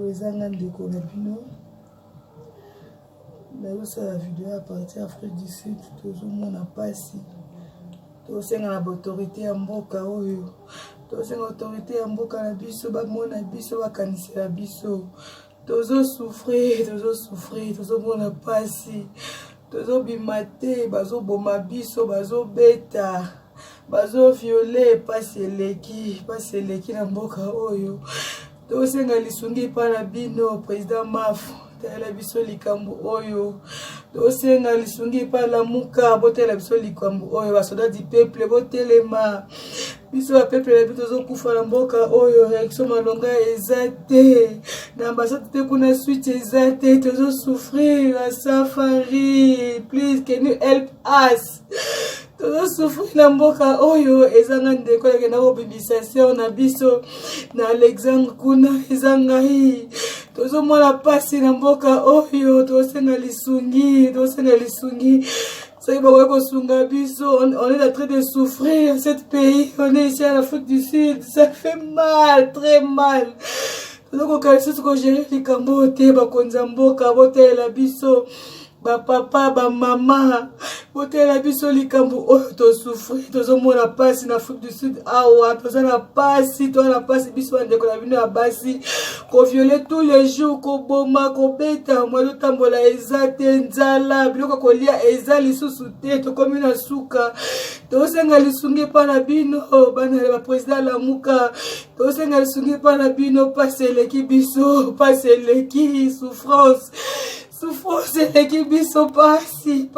ezanga ndeko na bino la vidéo à partir d'Afrique du Sud tozomona pasi tosenga na autorité ya mboka oyo tosenga autorité ya mboka na biso bamona biso bakanisela biso souffrir tozomona pasi tozobima te bazoboma biso bazobeta bazoviole pasi eleki na mboka oyo tosenga lisungi pa na bino président Mafu tala biso likambo oyo tosenga lisungi pa la muka botela biso likambo oyo basoda du peuple botelema biso ba peuple na biso tozokufa na mboka oyo réaction malonga ezate na ambassade te kuna switch ezate tozosouffrir à safari please can you help us tozosouffrir na mboka oyo ezanga ndeko yake na mobilisation na biso na Alexandre kuna ezanga hii tozomona pasi na mboka oyo tosenga lisungi c'est on est en train de souffrir cette pays, on est ici en Afrique du Sud, ça fait mal, très mal. Donc on a que gérer les cambotes, bakonzamboka, botela biso, ba papa, ba maman, botela biso likambo oyo to souffrir, tozomona pasi na Afrique du Sud, awa, tozana pasi biso ndeko na bino ya basi, ko violer tous les jours, ko boma, ko beta, mwa tambola ezate nzala, biloko kolia eza lisusu te, to komi na suka, tosenga lisungi pa na bino, bana ba président la muka, tosenga lisungi pa na bino, pasi eleki biso, pasi eleki souffrance eleki biso pasi.